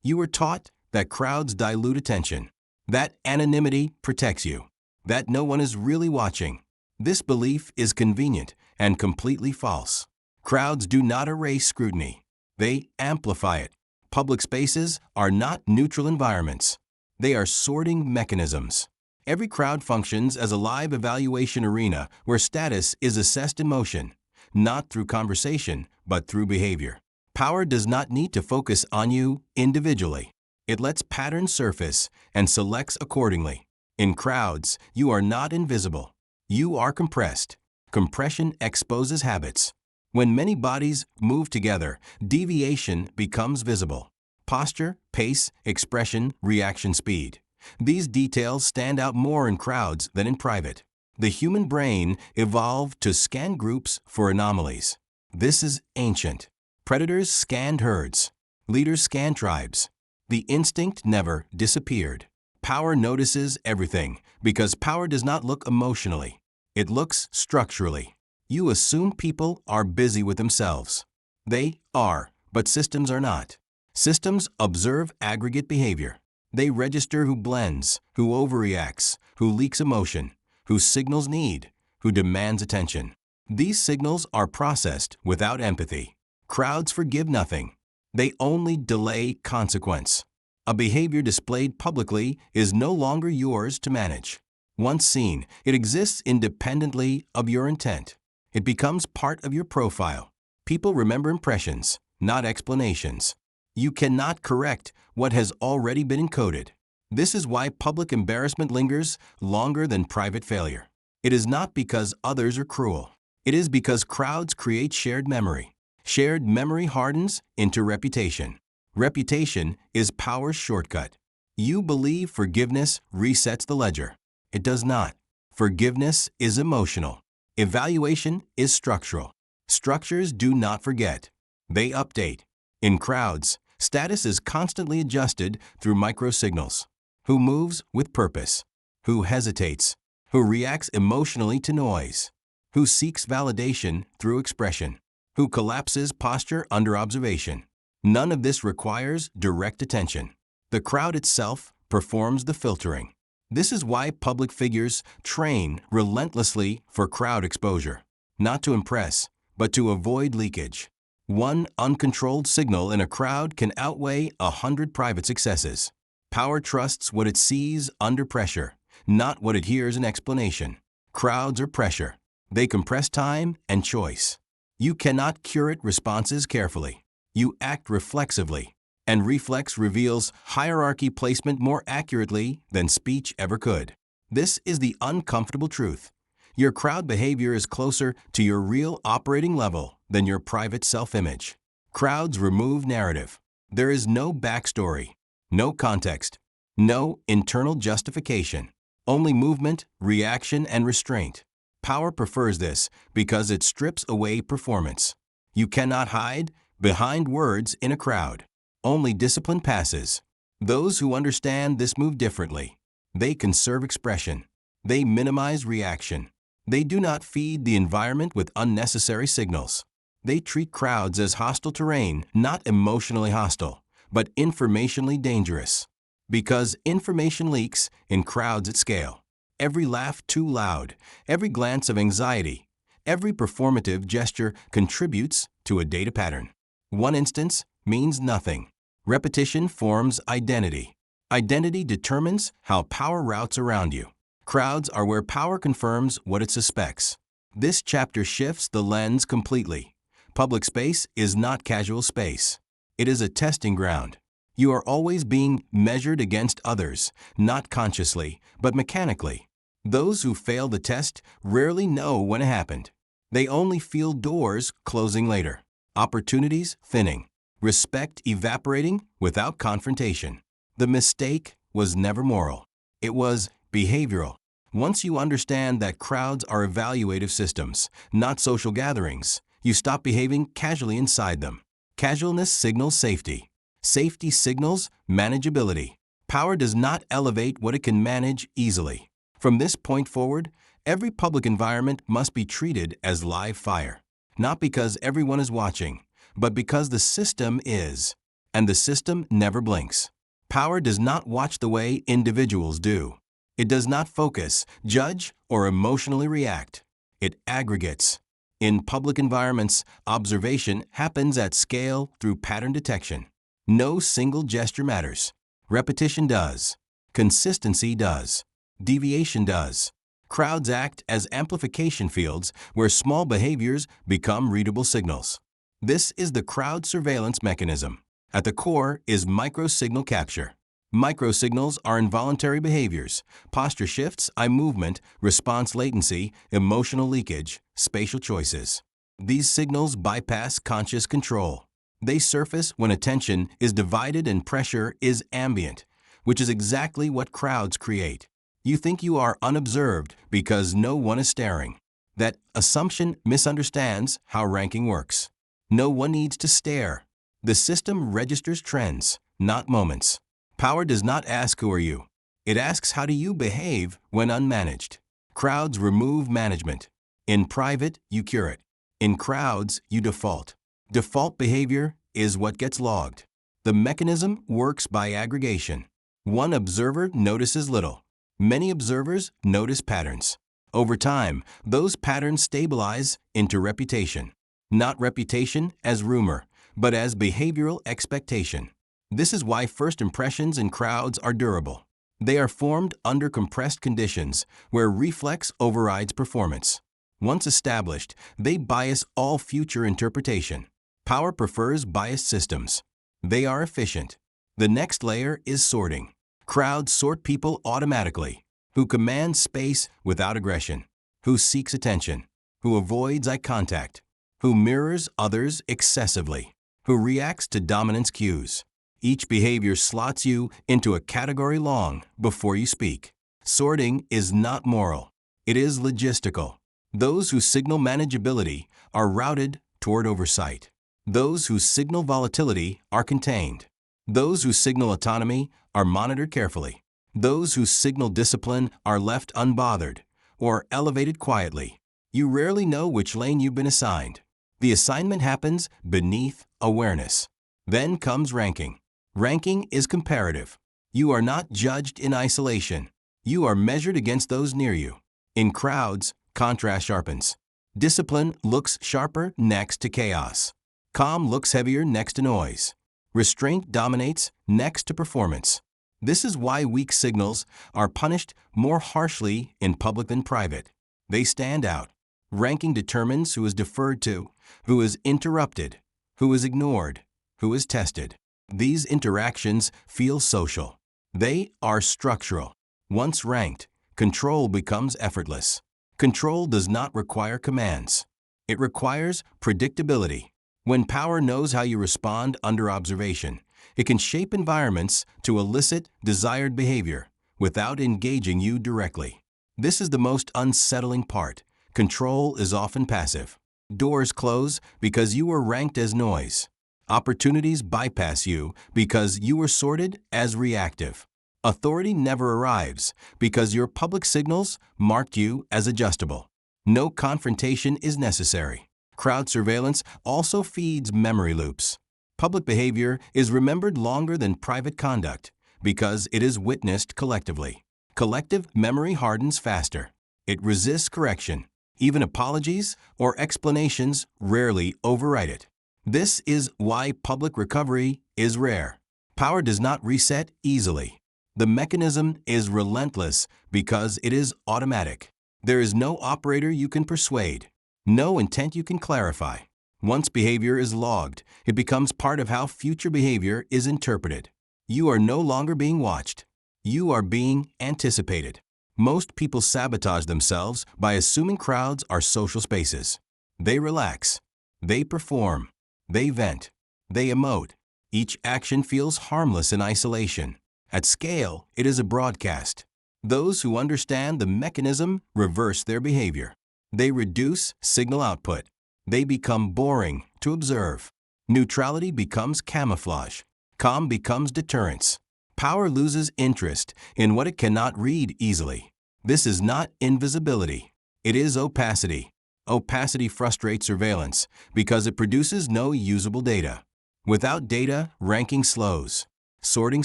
You were taught that crowds dilute attention, that anonymity protects you, that no one is really watching. This belief is convenient and completely false. Crowds do not erase scrutiny. They amplify it. Public spaces are not neutral environments. They are sorting mechanisms. Every crowd functions as a live evaluation arena where status is assessed in motion, not through conversation, but through behavior. Power does not need to focus on you individually. It lets patterns surface and selects accordingly. In crowds, you are not invisible. You are compressed. Compression exposes habits. When many bodies move together, deviation becomes visible. Posture, pace, expression, reaction speed. These details stand out more in crowds than in private. The human brain evolved to scan groups for anomalies. This is ancient. Predators scanned herds. Leaders scanned tribes. The instinct never disappeared. Power notices everything because power does not look emotionally. It looks structurally. You assume people are busy with themselves. They are, but systems are not. Systems observe aggregate behavior. They register who blends, who overreacts, who leaks emotion, who signals need, who demands attention. These signals are processed without empathy. Crowds forgive nothing. They only delay consequence. A behavior displayed publicly is no longer yours to manage. Once seen, it exists independently of your intent. It becomes part of your profile. People remember impressions, not explanations. You cannot correct what has already been encoded. This is why public embarrassment lingers longer than private failure. It is not because others are cruel. It is because crowds create shared memory. Shared memory hardens into reputation. Reputation is power's shortcut. You believe forgiveness resets the ledger. It does not. Forgiveness is emotional. Evaluation is structural. Structures do not forget. They update. In crowds, status is constantly adjusted through microsignals. Who moves with purpose? Who hesitates? Who reacts emotionally to noise? Who seeks validation through expression? Who collapses posture under observation? None of this requires direct attention. The crowd itself performs the filtering. This is why public figures train relentlessly for crowd exposure, not to impress, but to avoid leakage. One uncontrolled signal in a crowd can outweigh 100 private successes. Power trusts what it sees under pressure, not what it hears in explanation. Crowds are pressure. They compress time and choice. You cannot curate responses carefully. You act reflexively, and reflex reveals hierarchy placement more accurately than speech ever could. This is the uncomfortable truth. Your crowd behavior is closer to your real operating level than your private self-image. Crowds remove narrative. There is no backstory, no context, no internal justification, only movement, reaction, and restraint. Power prefers this because it strips away performance. You cannot hide behind words in a crowd. Only discipline passes. Those who understand this move differently. They conserve expression. They minimize reaction. They do not feed the environment with unnecessary signals. They treat crowds as hostile terrain, not emotionally hostile, but informationally dangerous. Because information leaks in crowds at scale. Every laugh too loud, every glance of anxiety, every performative gesture contributes to a data pattern. One instance means nothing. Repetition forms identity. Identity determines how power routes around you. Crowds are where power confirms what it suspects. This chapter shifts the lens completely. Public space is not casual space. It is a testing ground. You are always being measured against others, not consciously, but mechanically. Those who fail the test rarely know when it happened. They only feel doors closing later, opportunities thinning, respect evaporating without confrontation. The mistake was never moral. It was behavioral. Once you understand that crowds are evaluative systems, not social gatherings, you stop behaving casually inside them. Casualness signals safety. Safety signals manageability. Power does not elevate what it can manage easily. From this point forward, every public environment must be treated as live fire. Not because everyone is watching, but because the system is. and the system never blinks. Power does not watch the way individuals do. It does not focus, judge, or emotionally react. It aggregates. In public environments, observation happens at scale through pattern detection. No single gesture matters. Repetition does. Consistency does. Deviation does. Crowds act as amplification fields where small behaviors become readable signals. This is the crowd surveillance mechanism. At the core is micro-signal capture. Microsignals are involuntary behaviors, posture shifts, eye movement, response latency, emotional leakage, spatial choices. These signals bypass conscious control. They surface when attention is divided and pressure is ambient, which is exactly what crowds create. You think you are unobserved because no one is staring. That assumption misunderstands how ranking works. No one needs to stare. The system registers trends, not moments. Power does not ask who are you. It asks how do you behave when unmanaged. Crowds remove management. In private, you curate. In crowds, you default. Default behavior is what gets logged. The mechanism works by aggregation. One observer notices little. Many observers notice patterns. Over time, those patterns stabilize into reputation. Not reputation as rumor, but as behavioral expectation. This is why first impressions in crowds are durable. They are formed under compressed conditions where reflex overrides performance. Once established, they bias all future interpretation. Power prefers biased systems. They are efficient. The next layer is sorting. Crowds sort people automatically, who command space without aggression, who seeks attention, who avoids eye contact, who mirrors others excessively, who reacts to dominance cues. Each behavior slots you into a category long before you speak. Sorting is not moral. It is logistical. Those who signal manageability are routed toward oversight. Those who signal volatility are contained. Those who signal autonomy are monitored carefully. Those who signal discipline are left unbothered or elevated quietly. You rarely know which lane you've been assigned. The assignment happens beneath awareness. Then comes ranking. Ranking is comparative. You are not judged in isolation. You are measured against those near you. In crowds, contrast sharpens. Discipline looks sharper next to chaos. Calm looks heavier next to noise. Restraint dominates next to performance. This is why weak signals are punished more harshly in public than private. They stand out. Ranking determines who is deferred to, who is interrupted, who is ignored, who is tested. These interactions feel social. They are structural. Once ranked, control becomes effortless. Control does not require commands. It requires predictability. When power knows how you respond under observation, it can shape environments to elicit desired behavior without engaging you directly. This is the most unsettling part. Control is often passive. Doors close because you were ranked as noise. Opportunities bypass you because you were sorted as reactive. Authority never arrives because your public signals marked you as adjustable. No confrontation is necessary. Crowd surveillance also feeds memory loops. Public behavior is remembered longer than private conduct because it is witnessed collectively. Collective memory hardens faster. It resists correction. Even apologies or explanations rarely override it. This is why public recovery is rare. Power does not reset easily. The mechanism is relentless because it is automatic. There is no operator you can persuade, no intent you can clarify. Once behavior is logged, it becomes part of how future behavior is interpreted. You are no longer being watched. You are being anticipated. Most people sabotage themselves by assuming crowds are social spaces. They relax. They perform. They vent. They emote. Each action feels harmless in isolation. At scale, it is a broadcast. Those who understand the mechanism reverse their behavior. They reduce signal output. They become boring to observe. Neutrality becomes camouflage. Calm becomes deterrence. Power loses interest in what it cannot read easily. This is not invisibility. It is opacity. Opacity frustrates surveillance because it produces no usable data. Without data, ranking slows. Sorting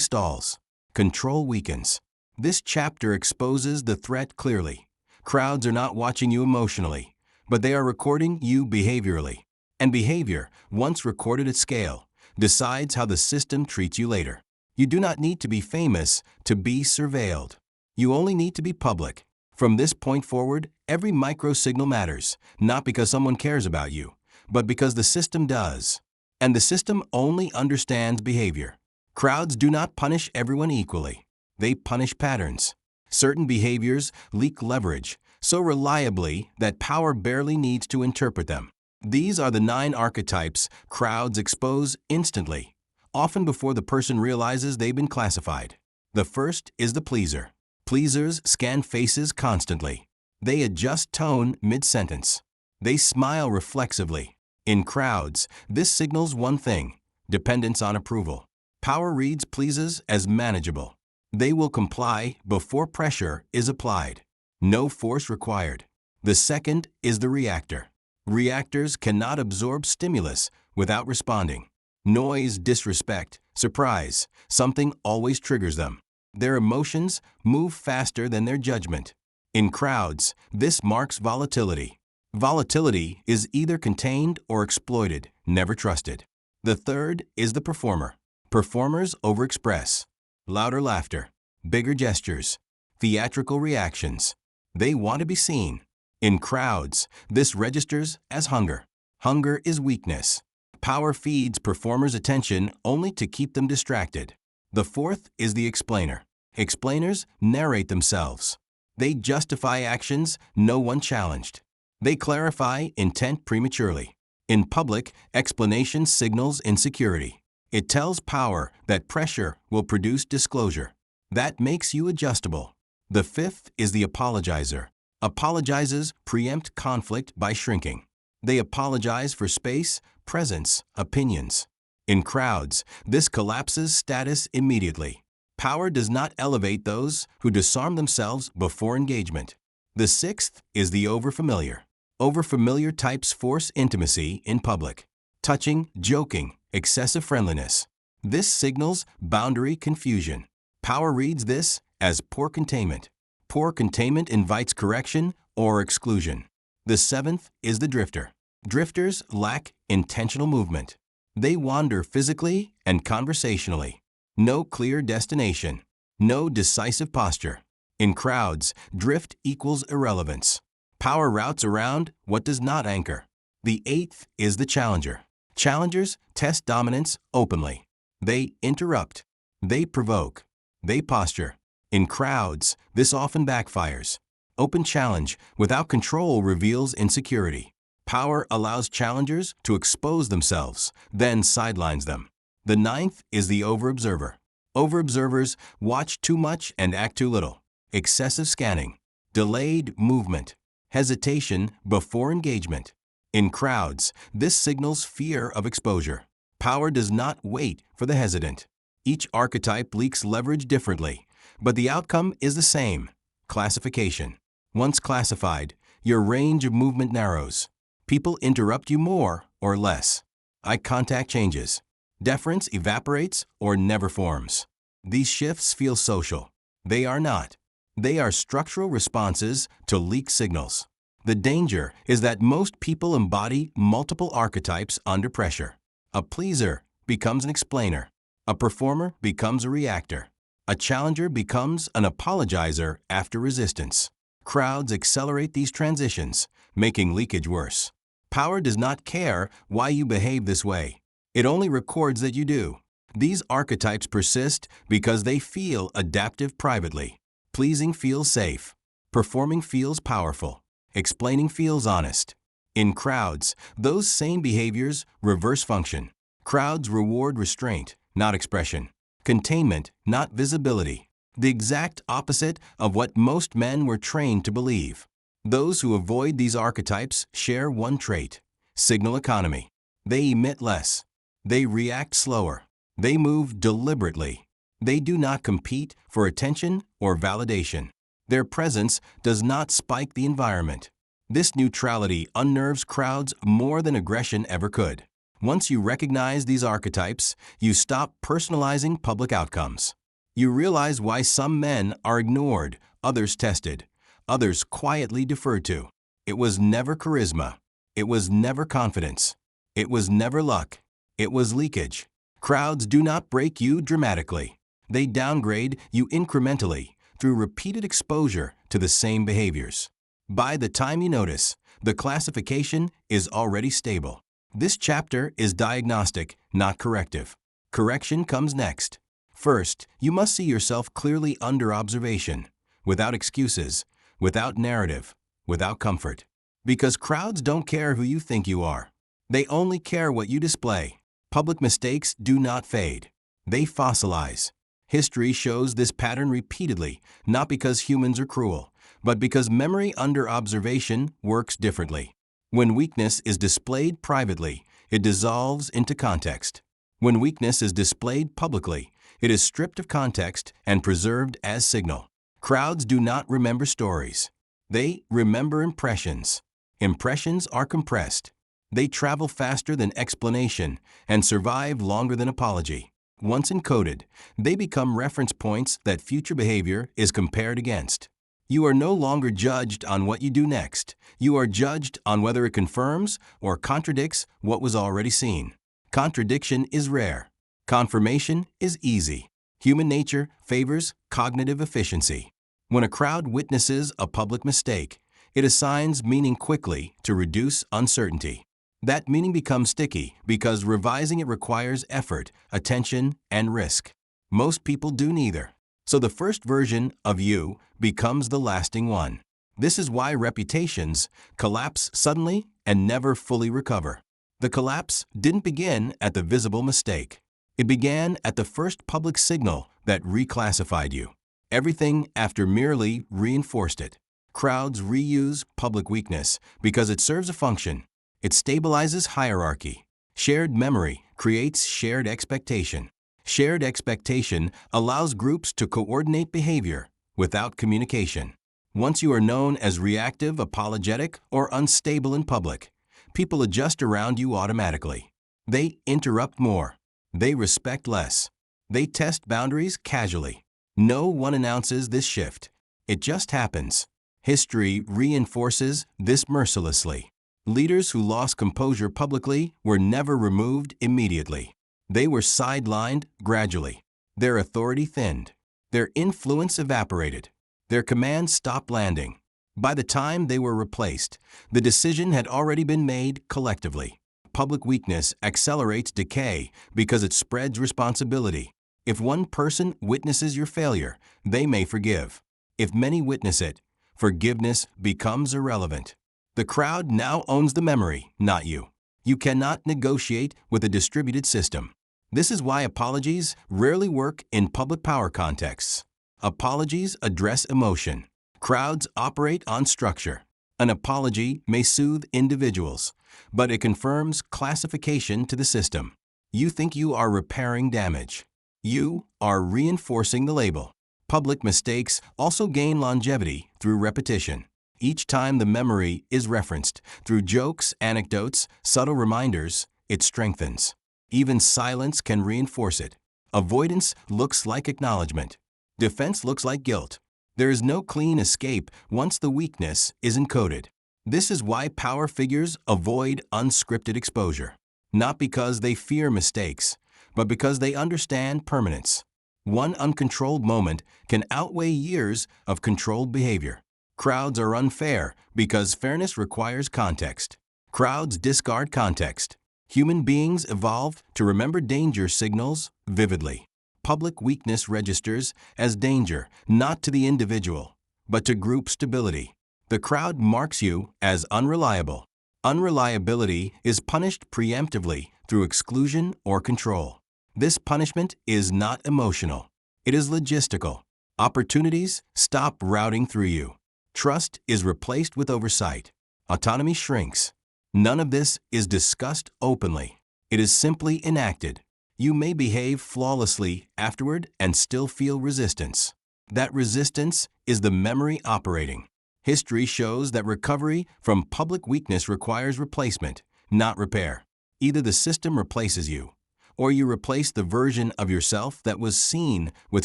stalls. Control weakens. This chapter exposes the threat clearly. Crowds are not watching you emotionally, but they are recording you behaviorally. And behavior, once recorded at scale, decides how the system treats you later. You do not need to be famous to be surveilled. You only need to be public. From this point forward, every micro-signal matters, not because someone cares about you, but because the system does. And the system only understands behavior. Crowds do not punish everyone equally. They punish patterns. Certain behaviors leak leverage so reliably that power barely needs to interpret them. These are the 9 archetypes crowds expose instantly, often before the person realizes they've been classified. The first is the pleaser. Pleasers scan faces constantly. They adjust tone mid-sentence. They smile reflexively. In crowds, this signals one thing: dependence on approval. Power reads pleases as manageable. They will comply before pressure is applied. No force required. The second is the reactor. Reactors cannot absorb stimulus without responding. Noise, disrespect, surprise, something always triggers them. Their emotions move faster than their judgment. In crowds, this marks volatility. Volatility is either contained or exploited, never trusted. The third is the performer. Performers overexpress. Louder laughter, bigger gestures, theatrical reactions. They want to be seen. In crowds, this registers as hunger. Hunger is weakness. Power feeds performers' attention only to keep them distracted. The fourth is the explainer. Explainers narrate themselves. They justify actions no one challenged. They clarify intent prematurely. In public, explanation signals insecurity. It tells power that pressure will produce disclosure. That makes you adjustable. The fifth is the apologizer. Apologizers preempt conflict by shrinking. They apologize for space, presence, opinions. In crowds, this collapses status immediately. Power does not elevate those who disarm themselves before engagement. The sixth is the overfamiliar. Overfamiliar types force intimacy in public. Touching, joking, excessive friendliness. This signals boundary confusion. Power reads this as poor containment. Poor containment invites correction or exclusion. The seventh is the drifter. Drifters lack intentional movement. They wander physically and conversationally. No clear destination. No decisive posture. In crowds, drift equals irrelevance. Power routes around what does not anchor. The eighth is the challenger. Challengers test dominance openly. They interrupt. They provoke. They posture. In crowds, this often backfires. Open challenge without control reveals insecurity. Power allows challengers to expose themselves, then sidelines them. The ninth is the overobserver. Overobservers watch too much and act too little. Excessive scanning. Delayed movement. Hesitation before engagement. In crowds, this signals fear of exposure. Power does not wait for the hesitant. Each archetype leaks leverage differently, but the outcome is the same: classification. Once classified, your range of movement narrows. People interrupt you more or less. Eye contact changes. Deference evaporates or never forms. These shifts feel social. They are not. They are structural responses to leaked signals. The danger is that most people embody multiple archetypes under pressure. A pleaser becomes an explainer. A performer becomes a reactor. A challenger becomes an apologizer after resistance. Crowds accelerate these transitions, making leakage worse. Power does not care why you behave this way. It only records that you do. These archetypes persist because they feel adaptive privately. Pleasing feels safe. Performing feels powerful. Explaining feels honest. In crowds, those same behaviors reverse function. Crowds reward restraint, not expression. Containment, not visibility. The exact opposite of what most men were trained to believe. Those who avoid these archetypes share one trait: signal economy. They emit less. They react slower. They move deliberately. They do not compete for attention or validation. Their presence does not spike the environment. This neutrality unnerves crowds more than aggression ever could. Once you recognize these archetypes, you stop personalizing public outcomes. You realize why some men are ignored, others tested, others quietly deferred to. It was never charisma. It was never confidence. It was never luck. It was leakage. Crowds do not break you dramatically. They downgrade you incrementally through repeated exposure to the same behaviors. By the time you notice, the classification is already stable. This chapter is diagnostic, not corrective. Correction comes next. First, you must see yourself clearly under observation, without excuses, without narrative, without comfort. Because crowds don't care who you think you are. They only care what you display. Public mistakes do not fade. They fossilize. History shows this pattern repeatedly, not because humans are cruel, but because memory under observation works differently. When weakness is displayed privately, it dissolves into context. When weakness is displayed publicly, it is stripped of context and preserved as signal. Crowds do not remember stories. They remember impressions. Impressions are compressed. They travel faster than explanation and survive longer than apology. Once encoded, they become reference points that future behavior is compared against. You are no longer judged on what you do next. You are judged on whether it confirms or contradicts what was already seen. Contradiction is rare. Confirmation is easy. Human nature favors cognitive efficiency. When a crowd witnesses a public mistake, it assigns meaning quickly to reduce uncertainty. That meaning becomes sticky because revising it requires effort, attention, and risk. Most people do neither. So the first version of you becomes the lasting one. This is why reputations collapse suddenly and never fully recover. The collapse didn't begin at the visible mistake. It began at the first public signal that reclassified you. Everything after merely reinforced it. Crowds reuse public weakness because it serves a function. It stabilizes hierarchy. Shared memory creates shared expectation. Shared expectation allows groups to coordinate behavior without communication. Once you are known as reactive, apologetic, or unstable in public, people adjust around you automatically. They interrupt more. They respect less. They test boundaries casually. No one announces this shift. It just happens. History reinforces this mercilessly. Leaders who lost composure publicly were never removed immediately. They were sidelined gradually. Their authority thinned. Their influence evaporated. Their commands stopped landing. By the time they were replaced, the decision had already been made collectively. Public weakness accelerates decay because it spreads responsibility. If one person witnesses your failure, they may forgive. If many witness it, forgiveness becomes irrelevant. The crowd now owns the memory, not you. You cannot negotiate with a distributed system. This is why apologies rarely work in public power contexts. Apologies address emotion. Crowds operate on structure. An apology may soothe individuals, but it confirms classification to the system. You think you are repairing damage. You are reinforcing the label. Public mistakes also gain longevity through repetition. Each time the memory is referenced, through jokes, anecdotes, subtle reminders, it strengthens. Even silence can reinforce it. Avoidance looks like acknowledgement. Defense looks like guilt. There is no clean escape once the weakness is encoded. This is why power figures avoid unscripted exposure. Not because they fear mistakes, but because they understand permanence. One uncontrolled moment can outweigh years of controlled behavior. Crowds are unfair because fairness requires context. Crowds discard context. Human beings evolved to remember danger signals vividly. Public weakness registers as danger not to the individual, but to group stability. The crowd marks you as unreliable. Unreliability is punished preemptively through exclusion or control. This punishment is not emotional. It is logistical. Opportunities stop routing through you. Trust is replaced with oversight. Autonomy shrinks. None of this is discussed openly. It is simply enacted. You may behave flawlessly afterward and still feel resistance. That resistance is the memory operating. History shows that recovery from public weakness requires replacement, not repair. Either the system replaces you, or you replace the version of yourself that was seen with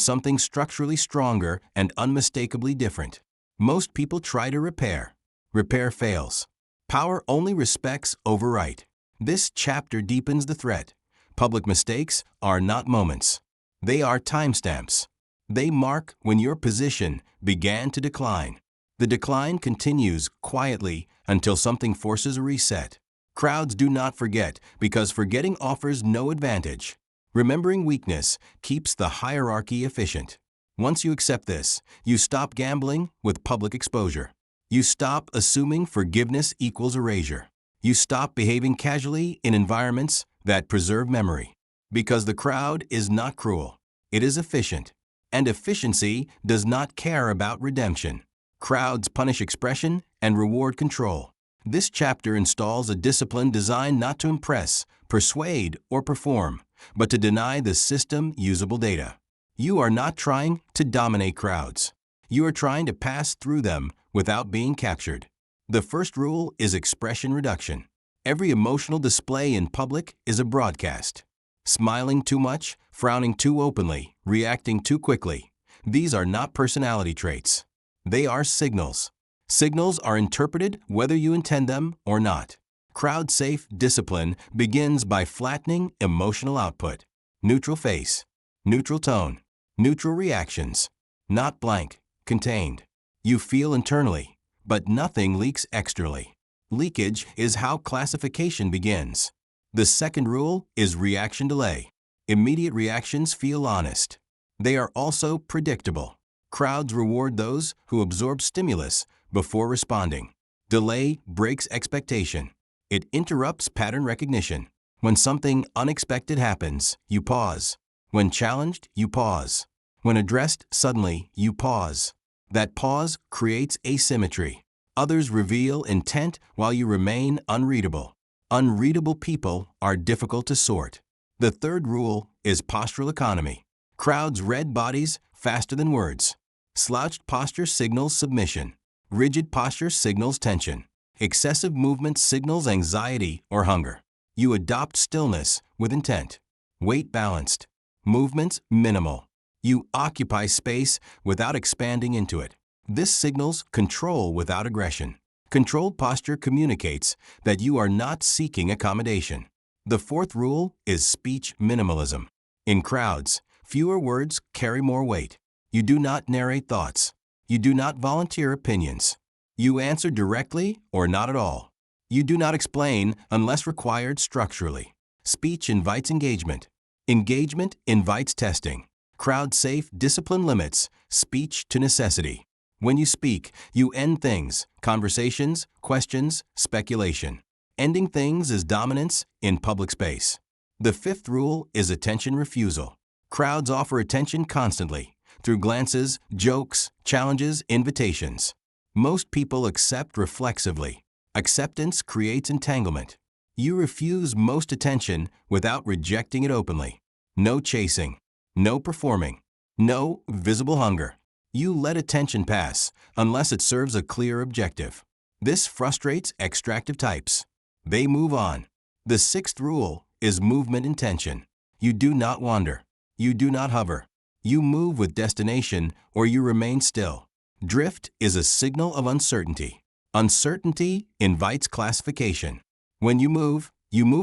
something structurally stronger and unmistakably different. Most people try to repair. Repair fails. Power only respects overwrite. This chapter deepens the threat. Public mistakes are not moments. They are timestamps. They mark when your position began to decline. The decline continues quietly until something forces a reset. Crowds do not forget because forgetting offers no advantage. Remembering weakness keeps the hierarchy efficient. Once you accept this, you stop gambling with public exposure. You stop assuming forgiveness equals erasure. You stop behaving casually in environments that preserve memory. Because the crowd is not cruel. It is efficient. And efficiency does not care about redemption. Crowds punish expression and reward control. This chapter installs a discipline designed not to impress, persuade, or perform, but to deny the system usable data. You are not trying to dominate crowds. You are trying to pass through them without being captured. The first rule is expression reduction. Every emotional display in public is a broadcast. Smiling too much, frowning too openly, reacting too quickly. These are not personality traits. They are signals. Signals are interpreted whether you intend them or not. Crowd-safe discipline begins by flattening emotional output. Neutral face, neutral tone, neutral reactions. Not blank, contained. You feel internally, but nothing leaks externally. Leakage is how classification begins. The second rule is reaction delay. Immediate reactions feel honest. They are also predictable. Crowds reward those who absorb stimulus before responding. Delay breaks expectation. It interrupts pattern recognition. When something unexpected happens, you pause. When challenged, you pause. When addressed suddenly, you pause. That pause creates asymmetry. Others reveal intent while you remain unreadable. Unreadable people are difficult to sort. The third rule is postural economy. Crowds read bodies faster than words. Slouched posture signals submission. Rigid posture signals tension. Excessive movement signals anxiety or hunger. You adopt stillness with intent. Weight balanced. Movements minimal. You occupy space without expanding into it. This signals control without aggression. Controlled posture communicates that you are not seeking accommodation. The fourth rule is speech minimalism. In crowds, fewer words carry more weight. You do not narrate thoughts. You do not volunteer opinions. You answer directly or not at all. You do not explain unless required structurally. Speech invites engagement. Engagement invites testing. Crowd-safe discipline limits speech to necessity. When you speak, you end things, conversations, questions, speculation. Ending things is dominance in public space. The fifth rule is attention refusal. Crowds offer attention constantly, through glances, jokes, challenges, invitations. Most people accept reflexively. Acceptance creates entanglement. You refuse most attention without rejecting it openly. No chasing, no performing, no visible hunger. You let attention pass unless it serves a clear objective. This frustrates extractive types. They move on. The sixth rule is movement intention. You do not wander. You do not hover. You move with destination or you remain still. Drift is a signal of uncertainty. Uncertainty invites classification. When you move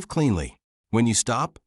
cleanly. When you stop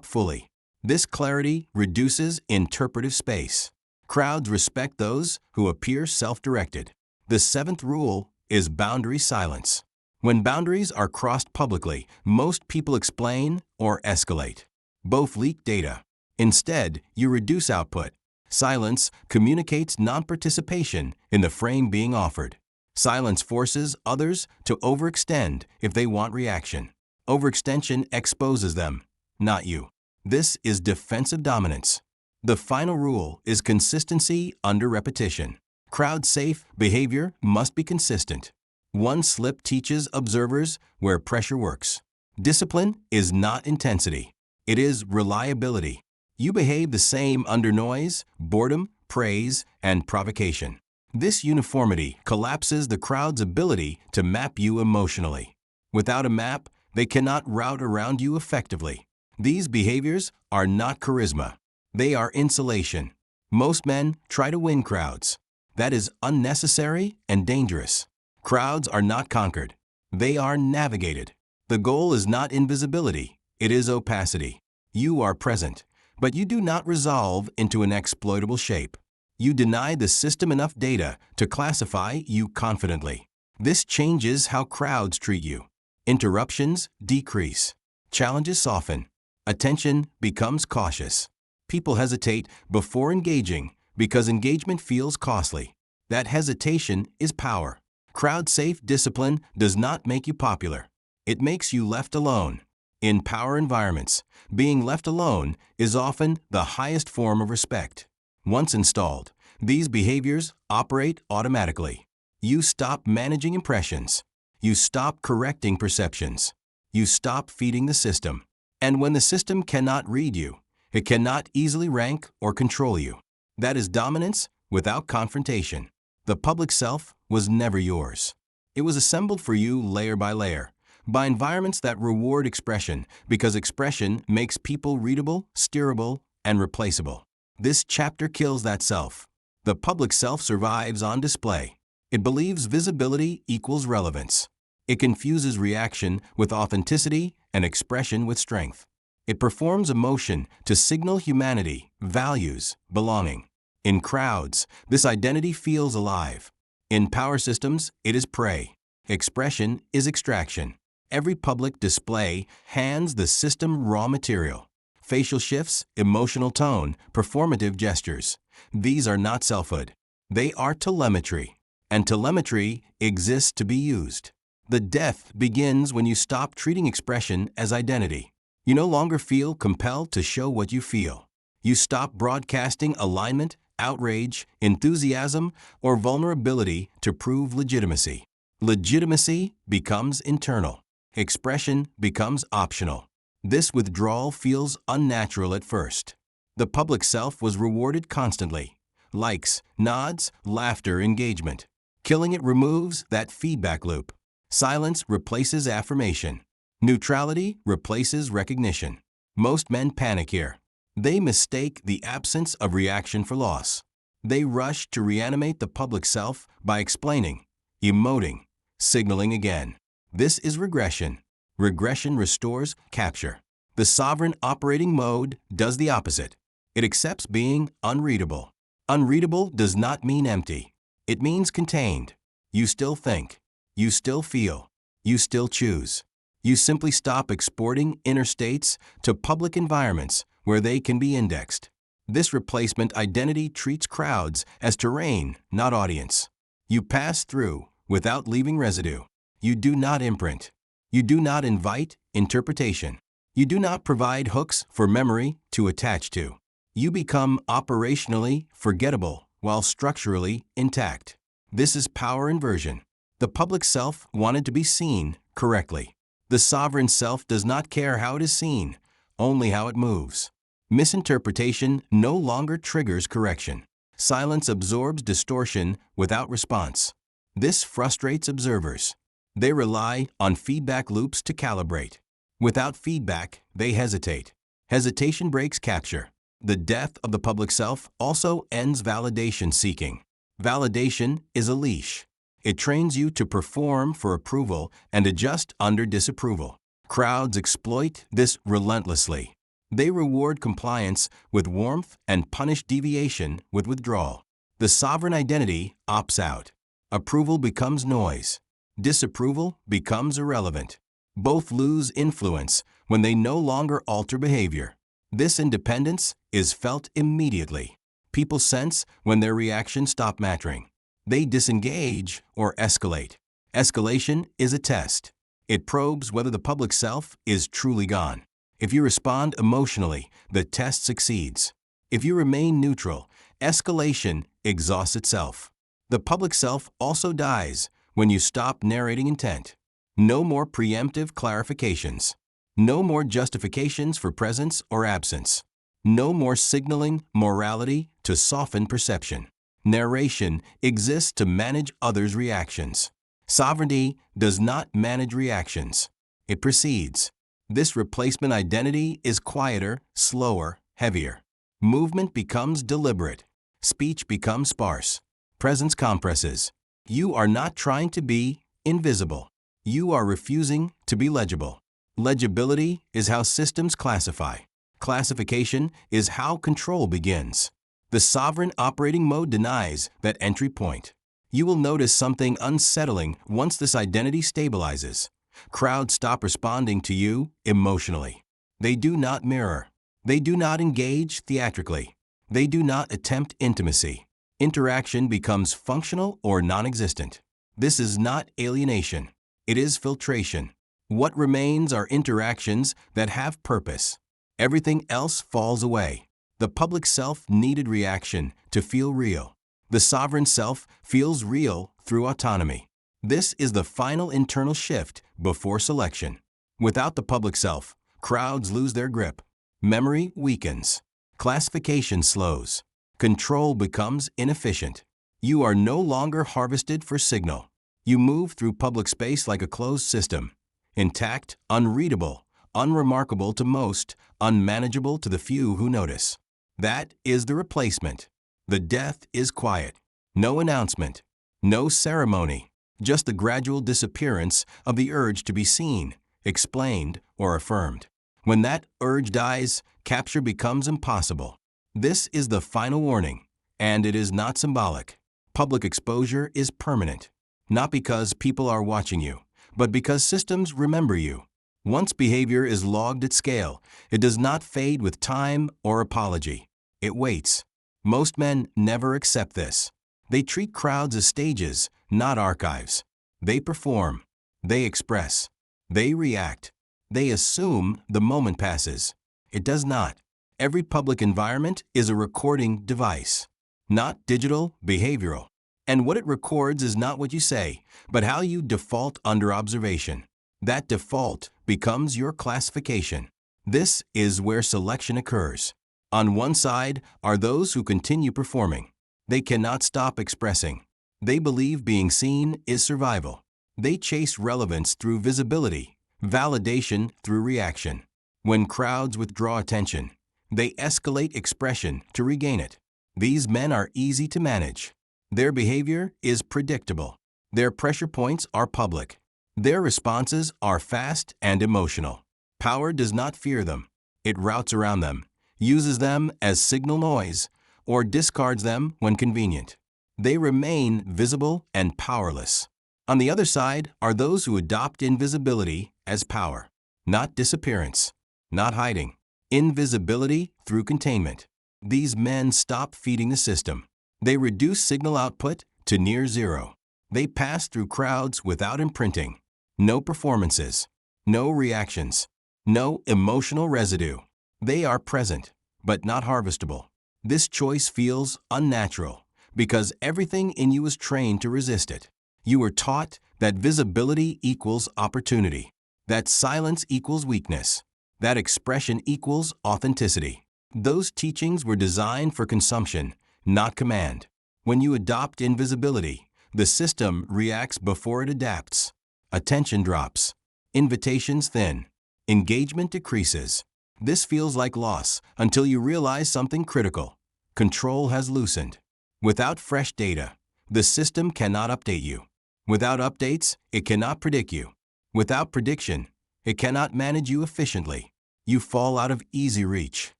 fully. This clarity reduces interpretive space. Crowds respect those who appear self-directed. The seventh rule is boundary silence. When boundaries are crossed publicly, most people explain or escalate. Both leak data. Instead, you reduce output. Silence communicates non-participation in the frame being offered. Silence forces others to overextend if they want reaction. Overextension exposes them, not you. This is defensive dominance. The final rule is consistency under repetition. Crowd-safe behavior must be consistent. One slip teaches observers where pressure works. Discipline is not intensity. It is reliability. You behave the same under noise, boredom, praise, and provocation. This uniformity collapses the crowd's ability to map you emotionally. Without a map, They cannot route around you effectively. These behaviors are not charisma. They are insulation. Most men try to win crowds. That is unnecessary and dangerous. Crowds are not conquered. They are navigated. The goal is not invisibility. It is opacity. You are present, but you do not resolve into an exploitable shape. You deny the system enough data to classify you confidently. This changes how crowds treat you. Interruptions decrease. Challenges soften. Attention becomes cautious. People hesitate before engaging because engagement feels costly. That hesitation is power. Crowd-safe discipline does not make you popular. It makes you left alone. In power environments, being left alone is often the highest form of respect. Once installed, these behaviors operate automatically. You stop managing impressions. You stop correcting perceptions. You stop feeding the system. And when the system cannot read you, it cannot easily rank or control you. That is dominance without confrontation. The public self was never yours. It was assembled for you layer by layer, by environments that reward expression because expression makes people readable, steerable, and replaceable. This chapter kills that self. The public self survives on display. It believes visibility equals relevance. It confuses reaction with authenticity and expression with strength. It performs emotion to signal humanity, values, belonging. In crowds, this identity feels alive. In power systems, it is prey. Expression is extraction. Every public display hands the system raw material. Facial shifts, emotional tone, performative gestures. These are not selfhood. They are telemetry. And telemetry exists to be used. The death begins when you stop treating expression as identity. You no longer feel compelled to show what you feel. You stop broadcasting alignment, outrage, enthusiasm, or vulnerability to prove legitimacy. Legitimacy becomes internal. Expression becomes optional. This withdrawal feels unnatural at first. The public self was rewarded constantly. Likes, nods, laughter, engagement. Killing it removes that feedback loop. Silence replaces affirmation. Neutrality replaces recognition. Most men panic here. They mistake the absence of reaction for loss. They rush to reanimate the public self by explaining, emoting, signaling again. This is regression. Regression restores capture. The sovereign operating mode does the opposite. It accepts being unreadable. Unreadable does not mean empty. It means contained. You still think. You still feel. You still choose. You simply stop exporting inner states to public environments where they can be indexed. This replacement identity treats crowds as terrain, not audience. You pass through without leaving residue. You do not imprint. You do not invite interpretation. You do not provide hooks for memory to attach to. You become operationally forgettable while structurally intact. This is power inversion. The public self wanted to be seen correctly. The sovereign self does not care how it is seen, only how it moves. Misinterpretation no longer triggers correction. Silence absorbs distortion without response. This frustrates observers. They rely on feedback loops to calibrate. Without feedback, they hesitate. Hesitation breaks capture. The death of the public self also ends validation seeking. Validation is a leash. It trains you to perform for approval and adjust under disapproval. Crowds exploit this relentlessly. They reward compliance with warmth and punish deviation with withdrawal. The sovereign identity opts out. Approval becomes noise. Disapproval becomes irrelevant. Both lose influence when they no longer alter behavior. This independence is felt immediately. People sense when their reactions stop mattering. They disengage or escalate. Escalation is a test. It probes whether the public self is truly gone. If you respond emotionally, the test succeeds. If you remain neutral, escalation exhausts itself. The public self also dies when you stop narrating intent. No more preemptive clarifications. No more justifications for presence or absence. No more signaling morality to soften perception. Narration exists to manage others' reactions. Sovereignty does not manage reactions. It precedes. This replacement identity is quieter, slower, heavier. Movement becomes deliberate. Speech becomes sparse. Presence compresses. You are not trying to be invisible. You are refusing to be legible. Legibility is how systems classify. Classification is how control begins. The sovereign operating mode denies that entry point. You will notice something unsettling once this identity stabilizes. Crowds stop responding to you emotionally. They do not mirror. They do not engage theatrically. They do not attempt intimacy. Interaction becomes functional or non-existent. This is not alienation. It is filtration. What remains are interactions that have purpose. Everything else falls away. The public self needed reaction to feel real. The sovereign self feels real through autonomy. This is the final internal shift before selection. Without the public self, crowds lose their grip. Memory weakens. Classification slows. Control becomes inefficient. You are no longer harvested for signal. You move through public space like a closed system. Intact, unreadable, unremarkable to most, unmanageable to the few who notice. That is the replacement. The death is quiet. No announcement. No ceremony. Just the gradual disappearance of the urge to be seen, explained, or affirmed. When that urge dies, capture becomes impossible. This is the final warning, and it is not symbolic. Public exposure is permanent. Not because people are watching you, but because systems remember you. Once behavior is logged at scale, it does not fade with time or apology. It waits. Most men never accept this. They treat crowds as stages, not archives. They perform. They express. They react. They assume the moment passes. It does not. Every public environment is a recording device, not digital, behavioral. And what it records is not what you say, but how you default under observation. That default becomes your classification. This is where selection occurs. On one side are those who continue performing. They cannot stop expressing. They believe being seen is survival. They chase relevance through visibility, validation through reaction. When crowds withdraw attention, they escalate expression to regain it. These men are easy to manage. Their behavior is predictable. Their pressure points are public. Their responses are fast and emotional. Power does not fear them. It routes around them, uses them as signal noise, or discards them when convenient. They remain visible and powerless. On the other side are those who adopt invisibility as power, not disappearance, not hiding. Invisibility through containment. These men stop feeding the system. They reduce signal output to near zero. They pass through crowds without imprinting. No performances. No reactions. No emotional residue. They are present, but not harvestable. This choice feels unnatural because everything in you is trained to resist it. You were taught that visibility equals opportunity, that silence equals weakness, that expression equals authenticity. Those teachings were designed for consumption, not command. When you adopt invisibility, the system reacts before it adapts. Attention drops. Invitations thin. Engagement decreases. This feels like loss until you realize something critical. Control has loosened. Without fresh data, the system cannot update you. Without updates, it cannot predict you. Without prediction, it cannot manage you efficiently. You fall out of easy reach.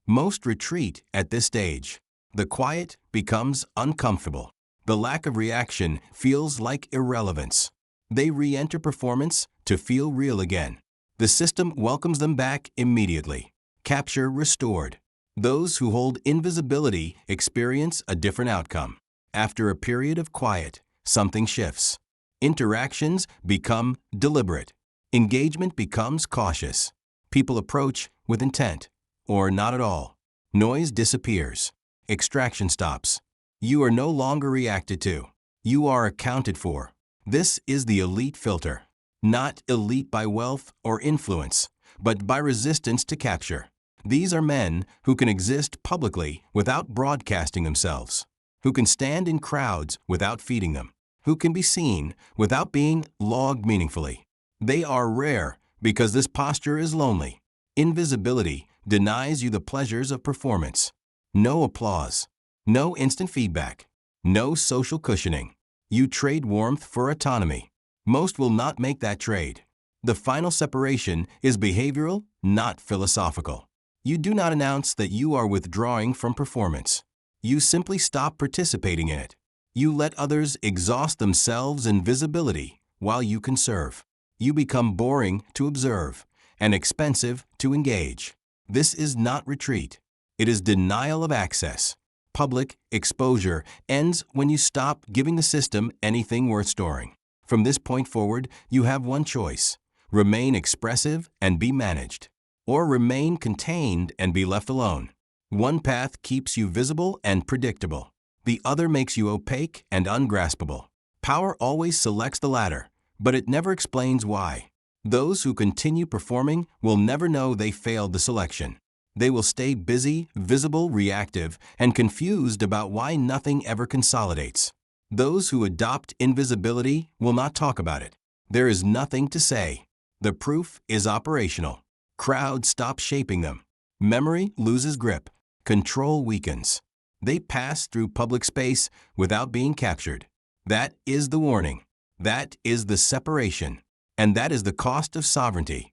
Most retreat at this stage. The quiet becomes uncomfortable. The lack of reaction feels like irrelevance. They re-enter performance to feel real again. The system welcomes them back immediately. Capture restored. Those who hold invisibility experience a different outcome. After a period of quiet, something shifts. Interactions become deliberate. Engagement becomes cautious. People approach with intent, or not at all. Noise disappears. Extraction stops. You are no longer reacted to. You are accounted for. This is the elite filter. Not elite by wealth or influence, but by resistance to capture. These are men who can exist publicly without broadcasting themselves, who can stand in crowds without feeding them, who can be seen without being logged meaningfully. They are rare Because this posture is lonely. Invisibility denies you the pleasures of performance. No applause. No instant feedback. No social cushioning. You trade warmth for autonomy. Most will not make that trade. The final separation is behavioral, not philosophical. You do not announce that you are withdrawing from performance. You simply stop participating in it. You let others exhaust themselves in visibility while you conserve. You become boring to observe and expensive to engage. This is not retreat. It is denial of access. Public exposure ends when you stop giving the system anything worth storing. From this point forward, you have one choice: remain expressive and be managed, or remain contained and be left alone. One path keeps you visible and predictable. The other makes you opaque and ungraspable. Power always selects the latter, but it never explains why. Those who continue performing will never know they failed the selection. They will stay busy, visible, reactive, and confused about why nothing ever consolidates. Those who adopt invisibility will not talk about it. There is nothing to say. The proof is operational. Crowds stop shaping them. Memory loses grip. Control weakens. They pass through public space without being captured. That is the warning. That is the separation. And that is the cost of sovereignty.